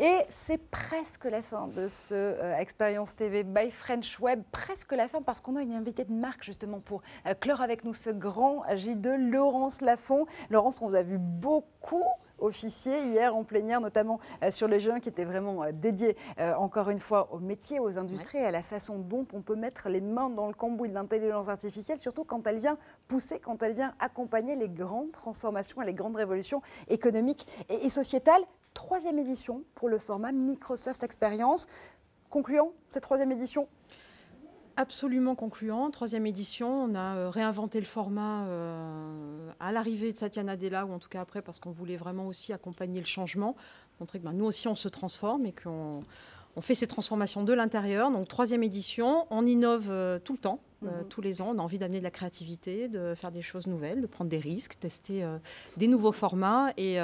Et c'est presque la fin de ce Expérience TV by French Web, presque la fin parce qu'on a une invitée de marque justement pour clore avec nous ce grand J2, Laurence Lafont. Laurence, on vous a vu beaucoup officier hier en plénière, notamment sur les jeunes qui étaient vraiment dédiés encore une fois au métier, aux industries et à la façon dont on peut mettre les mains dans le cambouis de l'intelligence artificielle, surtout quand elle vient pousser, quand elle vient accompagner les grandes transformations et les grandes révolutions économiques et sociétales. 3e édition pour le format Microsoft Experience. Concluant cette 3e édition? Absolument concluant. 3e édition, on a réinventé le format à l'arrivée de Satya Nadella, ou en tout cas après, parce qu'on voulait vraiment aussi accompagner le changement, montrer que nous aussi on se transforme et qu'on fait ces transformations de l'intérieur. Donc 3e édition, on innove tout le temps. Tous les ans, on a envie d'amener de la créativité, de faire des choses nouvelles, de prendre des risques, tester des nouveaux formats et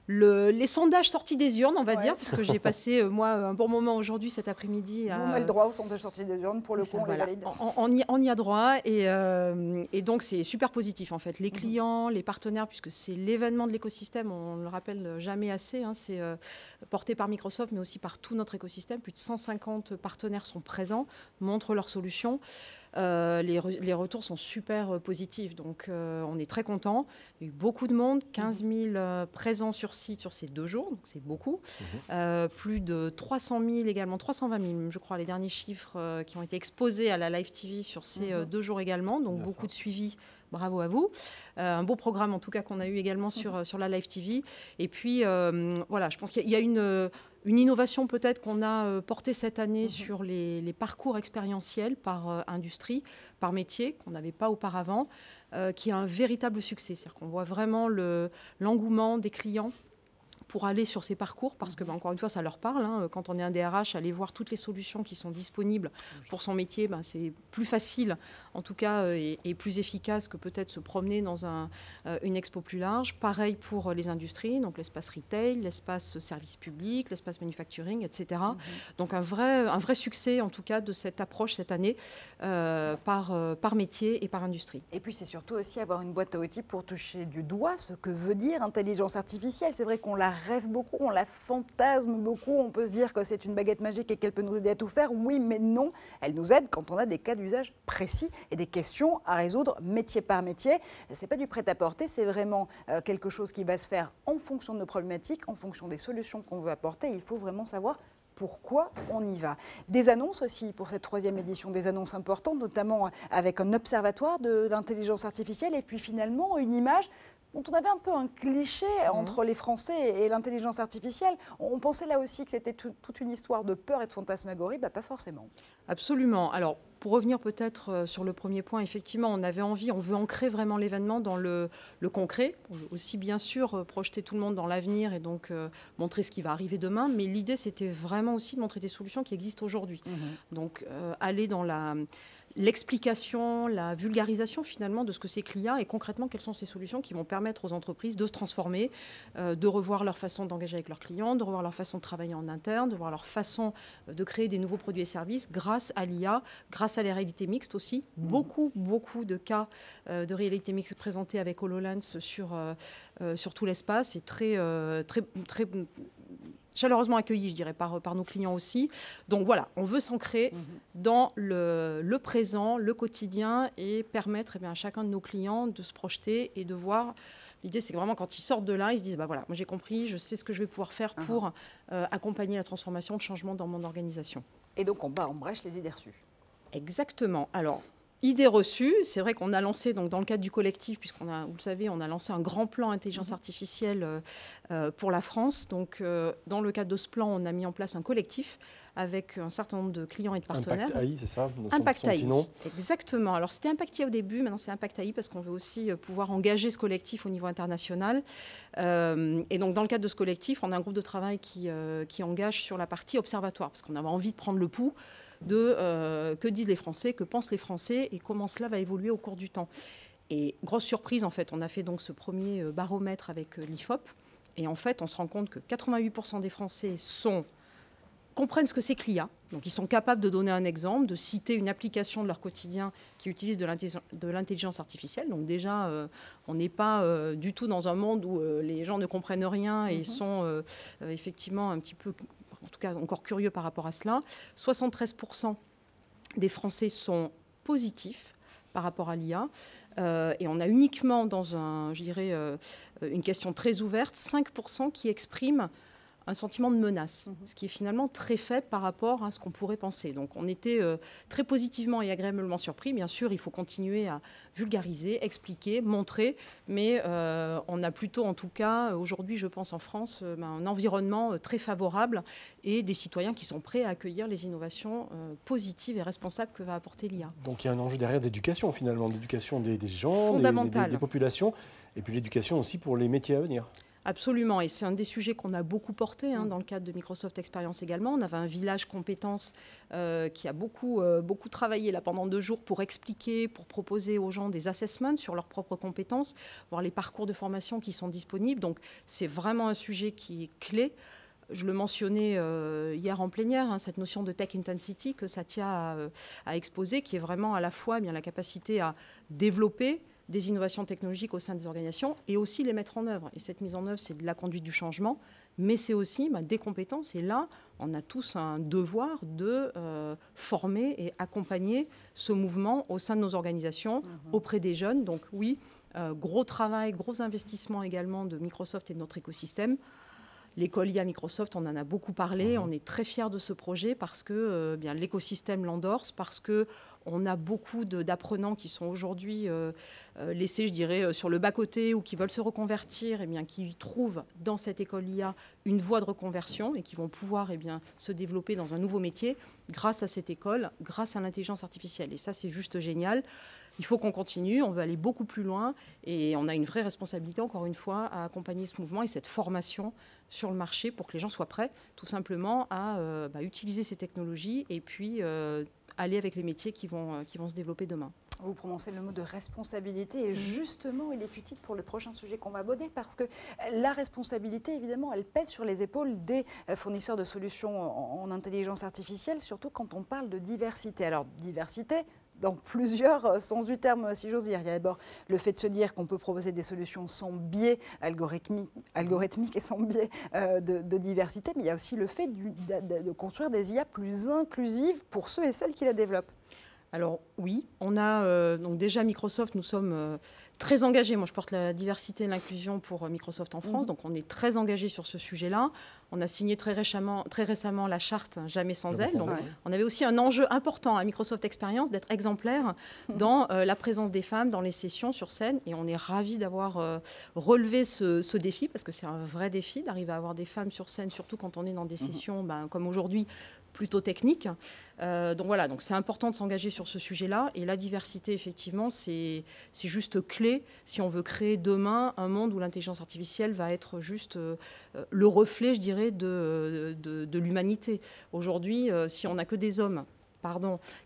les sondages sortis des urnes, on va dire, puisque j'ai passé, moi, un bon moment aujourd'hui, cet après-midi. On a le droit aux sondages sortis des urnes, pour le coup, on les valide. On y a droit, et donc c'est super positif, en fait. Les clients, les partenaires, puisque c'est l'événement de l'écosystème, on ne le rappelle jamais assez, hein, c'est porté par Microsoft, mais aussi par tout notre écosystème. Plus de 150 partenaires sont présents, montrent leurs solutions. Les retours sont super positifs, donc on est très contents. Il y a eu beaucoup de monde, 15 000 présents sur site sur ces 2 jours, donc c'est beaucoup. Plus de 300 000 également, 320 000, je crois, les derniers chiffres qui ont été exposés à la Live TV sur ces 2 jours également, donc beaucoup de suivi. Bravo à vous. Un beau programme, en tout cas, qu'on a eu également sur la Live TV. Et puis, voilà, je pense qu'il y a une innovation peut-être qu'on a portée cette année sur les parcours expérientiels par industrie, par métier, qu'on n'avait pas auparavant, qui a un véritable succès. C'est-à-dire qu'on voit vraiment l'engouement des clients pour aller sur ces parcours, parce que, encore une fois, ça leur parle. Hein. Quand on est un DRH, aller voir toutes les solutions qui sont disponibles pour son métier, c'est plus facile, en tout cas, et plus efficace que peut-être se promener dans une expo plus large. Pareil pour les industries, donc l'espace retail, l'espace service public, l'espace manufacturing, etc. Donc un vrai succès, en tout cas, de cette approche cette année par métier et par industrie. Et puis, c'est surtout aussi avoir une boîte à outils pour toucher du doigt ce que veut dire intelligence artificielle. C'est vrai qu'on la rêve beaucoup, on la fantasme beaucoup, on peut se dire que c'est une baguette magique et qu'elle peut nous aider à tout faire. Oui, mais non, elle nous aide quand on a des cas d'usage précis et des questions à résoudre métier par métier. Ce n'est pas du prêt-à-porter, c'est vraiment quelque chose qui va se faire en fonction de nos problématiques, en fonction des solutions qu'on veut apporter. Il faut vraiment savoir pourquoi on y va. Des annonces aussi pour cette 3e édition, des annonces importantes, notamment avec un observatoire de l'intelligence artificielle et puis finalement une image dont on avait un peu un cliché entre les Français et l'intelligence artificielle. On pensait là aussi que c'était toute une histoire de peur et de fantasmagorie, pas forcément. Absolument. Alors, pour revenir peut-être sur le premier point, effectivement, on veut ancrer vraiment l'événement dans le concret, aussi bien sûr projeter tout le monde dans l'avenir et donc montrer ce qui va arriver demain, mais l'idée c'était vraiment aussi de montrer des solutions qui existent aujourd'hui. Donc aller dans l'explication, la vulgarisation finalement de ce que c'est que l'IA et concrètement quelles sont ces solutions qui vont permettre aux entreprises de se transformer, de revoir leur façon d'engager avec leurs clients, de revoir leur façon de travailler en interne, de voir leur façon de créer des nouveaux produits et services grâce à l'IA, grâce à la réalité mixte aussi. Beaucoup de cas de réalité mixte présentés avec HoloLens sur tout l'espace et très chaleureusement accueillis, je dirais, par nos clients aussi. Donc voilà, on veut s'ancrer dans le présent, le quotidien et permettre à chacun de nos clients de se projeter et de voir. L'idée, c'est que vraiment, quand ils sortent de là, ils se disent, voilà, moi j'ai compris, je sais ce que je vais pouvoir faire pour accompagner la transformation, le changement dans mon organisation. Et donc, on bat en brèche les idées reçues. Exactement. Alors, idée reçue, c'est vrai qu'on a lancé, donc dans le cadre du collectif, vous le savez, on a lancé un grand plan intelligence artificielle pour la France. Donc, dans le cadre de ce plan, on a mis en place un collectif avec un certain nombre de clients et de partenaires. Impact AI, c'est ça? Impact AI, exactement. Alors, c'était Impact AI au début, maintenant c'est Impact AI parce qu'on veut aussi pouvoir engager ce collectif au niveau international. Et donc, dans le cadre de ce collectif, on a un groupe de travail qui engage sur la partie observatoire parce qu'on avait envie de prendre le pouls de que disent les Français, que pensent les Français et comment cela va évoluer au cours du temps. Et grosse surprise, en fait, on a fait donc ce premier baromètre avec l'IFOP. Et en fait, on se rend compte que 88% des Français sont comprennent ce que c'est que l'IA. Donc, ils sont capables de donner un exemple, de citer une application de leur quotidien qui utilise de l'intelligence artificielle. Donc, déjà, on n'est pas du tout dans un monde où les gens ne comprennent rien et sont effectivement un petit peu, en tout cas, encore curieux par rapport à cela. 73% des Français sont positifs par rapport à l'IA. Et on a uniquement, dans une question très ouverte, 5% qui expriment un sentiment de menace, ce qui est finalement très faible par rapport à ce qu'on pourrait penser. Donc on était très positivement et agréablement surpris. Bien sûr, il faut continuer à vulgariser, expliquer, montrer, mais on a plutôt, en tout cas, aujourd'hui, je pense en France, un environnement très favorable et des citoyens qui sont prêts à accueillir les innovations positives et responsables que va apporter l'IA. Donc il y a un enjeu derrière d'éducation, finalement, d'éducation des gens, des populations, et puis l'éducation aussi pour les métiers à venir. Absolument, et c'est un des sujets qu'on a beaucoup porté dans le cadre de Microsoft Experience également. On avait un village compétences qui a beaucoup travaillé là pendant 2 jours pour expliquer, pour proposer aux gens des assessments sur leurs propres compétences, voir les parcours de formation qui sont disponibles. Donc c'est vraiment un sujet qui est clé. Je le mentionnais hier en plénière, cette notion de tech intensity que Satya a exposée, qui est vraiment à la fois la capacité à développer des innovations technologiques au sein des organisations et aussi les mettre en œuvre. Et cette mise en œuvre, c'est de la conduite du changement, mais c'est aussi des compétences. Et là, on a tous un devoir de former et accompagner ce mouvement au sein de nos organisations, auprès des jeunes. Donc oui, gros travail, gros investissement également de Microsoft et de notre écosystème. L'école IA Microsoft, on en a beaucoup parlé. On est très fiers de ce projet parce que l'écosystème l'endorse, parce qu'on a beaucoup d'apprenants qui sont aujourd'hui laissés, je dirais, sur le bas-côté ou qui veulent se reconvertir, qui trouvent dans cette école IA une voie de reconversion et qui vont pouvoir se développer dans un nouveau métier grâce à cette école, grâce à l'intelligence artificielle. Et ça, c'est juste génial. Il faut qu'on continue, on veut aller beaucoup plus loin et on a une vraie responsabilité, encore une fois, à accompagner ce mouvement et cette formation sur le marché pour que les gens soient prêts, tout simplement, à utiliser ces technologies et puis aller avec les métiers qui vont se développer demain. Vous prononcez le mot de responsabilité et justement, il est utile pour le prochain sujet qu'on va aborder parce que la responsabilité, évidemment, elle pèse sur les épaules des fournisseurs de solutions en intelligence artificielle, surtout quand on parle de diversité. Alors, diversité dans plusieurs sens du terme, si j'ose dire. Il y a d'abord le fait de se dire qu'on peut proposer des solutions sans biais algorithmique et sans biais de diversité, mais il y a aussi le fait de construire des IA plus inclusives pour ceux et celles qui la développent. Alors oui, on a donc déjà Microsoft, nous sommes très engagés. Moi, je porte la diversité et l'inclusion pour Microsoft en France, donc on est très engagés sur ce sujet-là. On a signé très récemment la charte Jamais sans elle. Donc, on avait aussi un enjeu important à Microsoft Experience d'être exemplaire dans la présence des femmes dans les sessions sur scène. Et on est ravis d'avoir relevé ce défi, parce que c'est un vrai défi d'arriver à avoir des femmes sur scène, surtout quand on est dans des sessions comme aujourd'hui, plutôt technique. Donc voilà, donc c'est important de s'engager sur ce sujet-là. Et la diversité, effectivement, c'est juste clé si on veut créer demain un monde où l'intelligence artificielle va être juste le reflet, je dirais, de l'humanité. Aujourd'hui, si on n'a que des hommes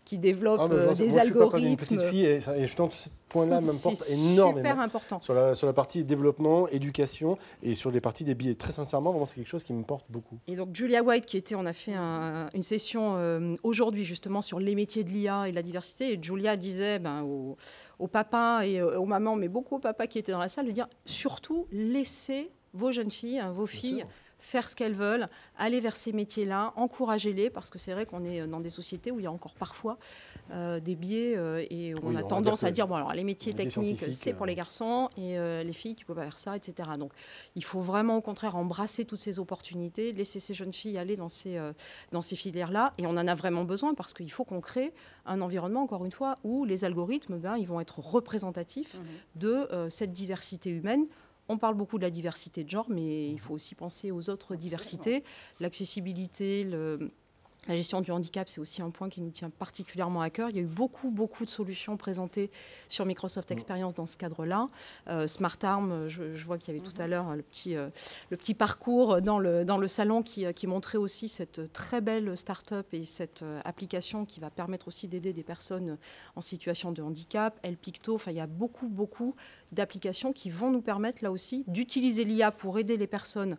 qui développent des algorithmes. Une petite fille et je pense que ce point-là m'importe énormément. C'est super important. Sur la partie développement, éducation et sur les parties des billets. Très sincèrement, vraiment, c'est quelque chose qui me porte beaucoup. Et donc Julia White, on a fait une session aujourd'hui justement sur les métiers de l'IA et de la diversité. Et Julia disait aux papas et aux mamans, mais beaucoup aux papas qui étaient dans la salle, de dire surtout laissez vos jeunes filles, vos filles, faire ce qu'elles veulent, aller vers ces métiers-là, encouragez-les, parce que c'est vrai qu'on est dans des sociétés où il y a encore parfois des biais et où on a tendance à dire, bon alors les métiers techniques, c'est pour les garçons et les filles, tu peux pas faire ça, etc. Donc il faut vraiment au contraire embrasser toutes ces opportunités, laisser ces jeunes filles aller dans ces filières-là, et on en a vraiment besoin parce qu'il faut qu'on crée un environnement, encore une fois, où les algorithmes, ils vont être représentatifs de cette diversité humaine. On parle beaucoup de la diversité de genre, mais il faut aussi penser aux autres diversités. L'accessibilité, la gestion du handicap, c'est aussi un point qui nous tient particulièrement à cœur. Il y a eu beaucoup de solutions présentées sur Microsoft Experience dans ce cadre-là. Smart Arm, je vois qu'il y avait tout à l'heure le petit parcours dans le salon qui montrait aussi cette très belle start-up et cette application qui va permettre aussi d'aider des personnes en situation de handicap. El Picto, il y a beaucoup d'applications qui vont nous permettre là aussi d'utiliser l'IA pour aider les personnes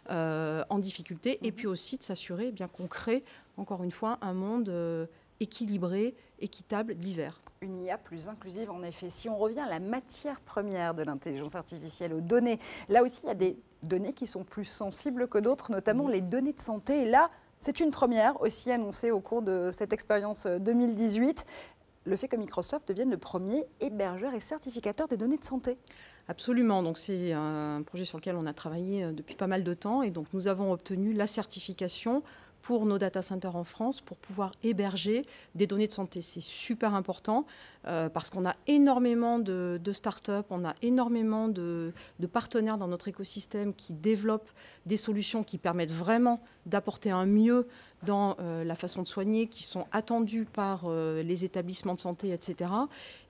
en difficulté, et puis aussi de s'assurer eh bien qu'on crée, encore une fois, un monde équilibré, équitable, divers. Une IA plus inclusive, en effet. Si on revient à la matière première de l'intelligence artificielle, aux données, là aussi, il y a des données qui sont plus sensibles que d'autres, notamment les données de santé. Et là, c'est une première aussi annoncée au cours de cette expérience 2018. Le fait que Microsoft devienne le premier hébergeur et certificateur des données de santé. Absolument. Donc c'est un projet sur lequel on a travaillé depuis pas mal de temps. Et donc nous avons obtenu la certification pour nos data centers en France pour pouvoir héberger des données de santé. C'est super important parce qu'on a énormément de start-up, on a énormément de partenaires dans notre écosystème qui développent des solutions qui permettent vraiment d'apporter un mieux dans la façon de soigner, qui sont attendues par les établissements de santé, etc.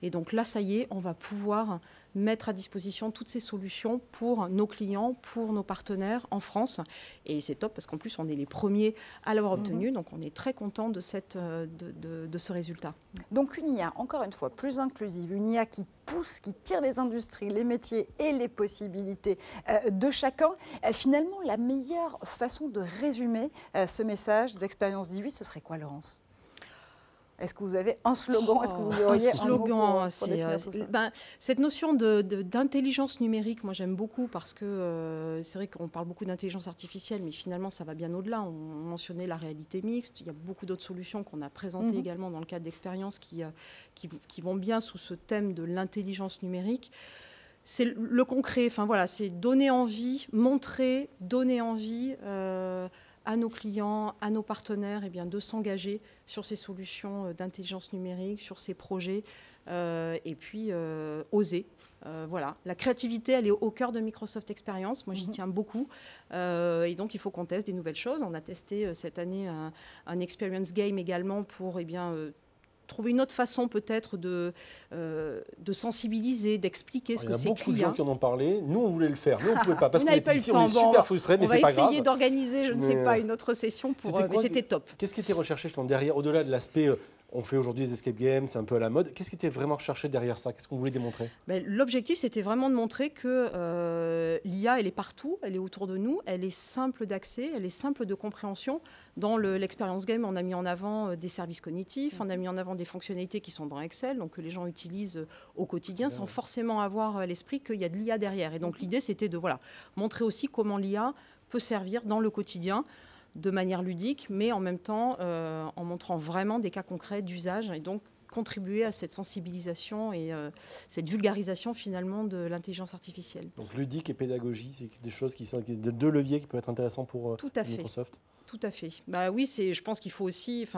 Et donc là, ça y est, on va pouvoir mettre à disposition toutes ces solutions pour nos clients, pour nos partenaires en France. Et c'est top parce qu'en plus, on est les premiers à l'avoir obtenu. Donc, on est très content de ce résultat. Donc, une IA, encore une fois, plus inclusive, une IA qui pousse, qui tire les industries, les métiers et les possibilités de chacun. Finalement, la meilleure façon de résumer ce message d'Expérience 18, ce serait quoi, Laurence ? Est-ce que vous avez un slogan? Est-ce que vous auriez un slogan? Cette notion d'intelligence numérique, moi j'aime beaucoup parce que c'est vrai qu'on parle beaucoup d'intelligence artificielle, mais finalement ça va bien au-delà. On mentionnait la réalité mixte. Il y a beaucoup d'autres solutions qu'on a présentées également dans le cadre d'expériences qui vont bien sous ce thème de l'intelligence numérique. C'est le concret. Enfin voilà, c'est donner envie, montrer, donner envie. À nos clients, à nos partenaires, de s'engager sur ces solutions d'intelligence numérique, sur ces projets, et puis oser. Voilà. La créativité, elle est au cœur de Microsoft Experience. Moi, j'y tiens beaucoup. Et donc, il faut qu'on teste des nouvelles choses. On a testé cette année un Experience Game également pour trouver une autre façon peut-être de sensibiliser, d'expliquer ce que c'est. Il y a beaucoup de gens qui en ont parlé. Nous, on voulait le faire. Nous, on ne pouvait pas parce qu'on est ici, on est super frustrés, mais c'est pas grave. On va essayer d'organiser, je ne sais pas, une autre session mais c'était top. Qu'est-ce qui était recherché derrière, au-delà de l'aspect on fait aujourd'hui des escape games, c'est un peu à la mode. Qu'est-ce qui était vraiment recherché derrière ça? Qu'est-ce qu'on voulait démontrer? L'objectif, c'était vraiment de montrer que l'IA, elle est partout, elle est autour de nous, elle est simple d'accès, elle est simple de compréhension. Dans l'expérience game, on a mis en avant des services cognitifs, on a mis en avant des fonctionnalités qui sont dans Excel, donc que les gens utilisent au quotidien, sans forcément avoir à l'esprit qu'il y a de l'IA derrière. Et donc l'idée, c'était de montrer aussi comment l'IA peut servir dans le quotidien, de manière ludique, mais en même temps en montrant vraiment des cas concrets d'usage et donc contribuer à cette sensibilisation et cette vulgarisation finalement de l'intelligence artificielle. Donc ludique et pédagogie, c'est des choses qui sont deux leviers qui peuvent être intéressants pour Microsoft. Tout à fait. Oui, je pense qu'il faut aussi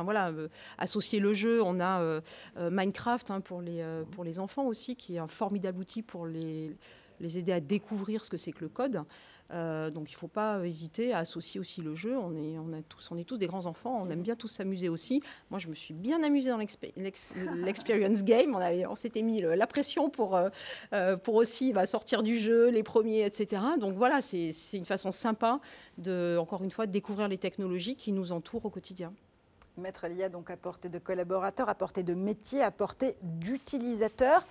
associer le jeu. On a Minecraft pour les enfants aussi, qui est un formidable outil pour les aider à découvrir ce que c'est que le code. Donc il ne faut pas hésiter à associer aussi le jeu. On est tous des grands enfants, on aime bien tous s'amuser aussi. Moi, je me suis bien amusée dans l'experience game. On s'était mis la pression pour aussi sortir du jeu, les premiers, etc. Donc voilà, c'est une façon sympa encore une fois, de découvrir les technologies qui nous entourent au quotidien. Mettre l'IA donc à portée de collaborateurs, à portée de métiers, à portée d'utilisateurs.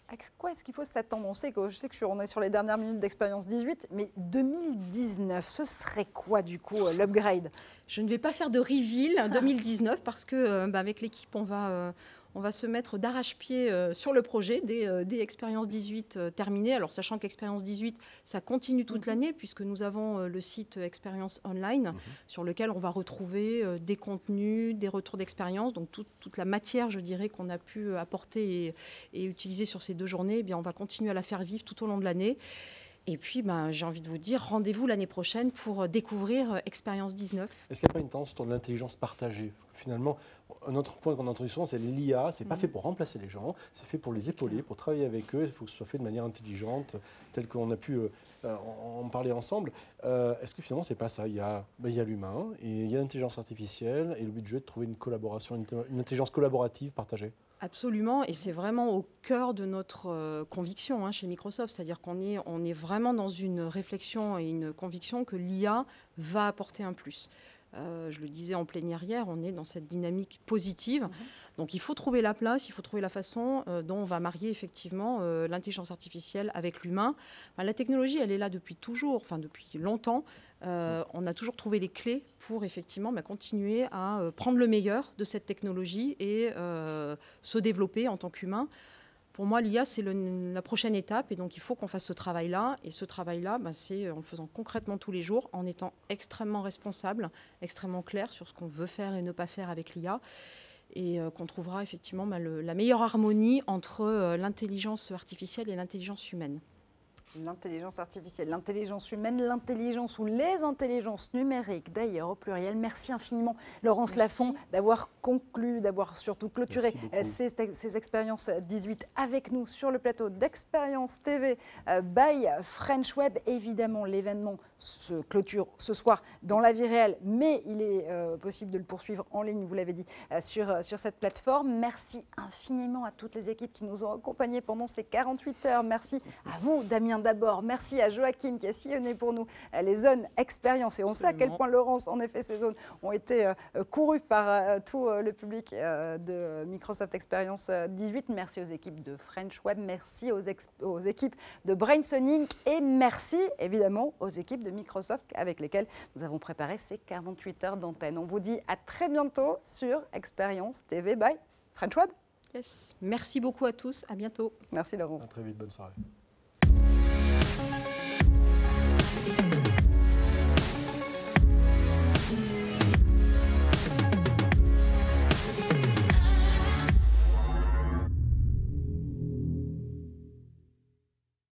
À quoi est-ce qu'il faut s'attendre? On sait que on est sur les dernières minutes d'Expérience 18, mais 2019, ce serait quoi du coup l'upgrade? Je ne vais pas faire de reveal 2019 parce que avec l'équipe, on va se mettre d'arrache-pied sur le projet dès Expérience 18 terminée. Alors, sachant qu'Expérience 18, ça continue toute l'année puisque nous avons le site Expérience Online sur lequel on va retrouver des contenus, des retours d'expérience. Donc, toute la matière, je dirais, qu'on a pu apporter et utiliser sur ces 2 journées, on va continuer à la faire vivre tout au long de l'année. Et puis, j'ai envie de vous dire, rendez-vous l'année prochaine pour découvrir Expérience 19. Est-ce qu'il n'y a pas une tendance autour de l'intelligence partagée? Finalement, un autre point qu'on a entendu souvent, c'est l'IA. Ce n'est pas fait pour remplacer les gens, c'est fait pour les épauler, pour travailler avec eux. Il faut que ce soit fait de manière intelligente, telle qu'on a pu en parler ensemble. Est-ce que finalement, ce n'est pas ça? Il y a l'humain, et il y a l'intelligence artificielle, et le but du jeu est de trouver une intelligence collaborative partagée. Absolument, et c'est vraiment au cœur de notre conviction chez Microsoft, c'est-à-dire qu'on est vraiment dans une réflexion et une conviction que l'IA va apporter un plus. Je le disais en plénière hier, on est dans cette dynamique positive. Donc il faut trouver la place, il faut trouver la façon dont on va marier effectivement l'intelligence artificielle avec l'humain. Enfin, la technologie, elle est là depuis toujours, enfin depuis longtemps. On a toujours trouvé les clés pour effectivement continuer à prendre le meilleur de cette technologie et se développer en tant qu'humain. Pour moi, l'IA, c'est la prochaine étape et donc il faut qu'on fasse ce travail-là. Et ce travail-là, c'est en le faisant concrètement tous les jours, en étant extrêmement responsable, extrêmement clair sur ce qu'on veut faire et ne pas faire avec l'IA. Et qu'on trouvera effectivement la meilleure harmonie entre l'intelligence artificielle et l'intelligence humaine. L'intelligence artificielle, l'intelligence humaine, l'intelligence ou les intelligences numériques, d'ailleurs au pluriel. Merci infiniment, Laurence Lafont, d'avoir conclu, d'avoir surtout clôturé ces expériences 18 avec nous sur le plateau d'Expérience TV by French Web. Évidemment, l'événement se clôture ce soir dans la vie réelle, mais il est possible de le poursuivre en ligne, vous l'avez dit, sur cette plateforme. Merci infiniment à toutes les équipes qui nous ont accompagnés pendant ces 48 heures. Merci à vous, Damien. D'abord, merci à Joachim qui a sillonné pour nous les zones expérience. Et on sait à quel point, Laurence, en effet, ces zones ont été courues par tout le public de Microsoft Experience 18. Merci aux équipes de French Web, merci aux équipes de Brainsonic et merci évidemment aux équipes de Microsoft avec lesquelles nous avons préparé ces 48 heures d'antenne. On vous dit à très bientôt sur Expérience TV by French Web. Yes. Merci beaucoup à tous, à bientôt. Merci Laurence. À très vite, bonne soirée.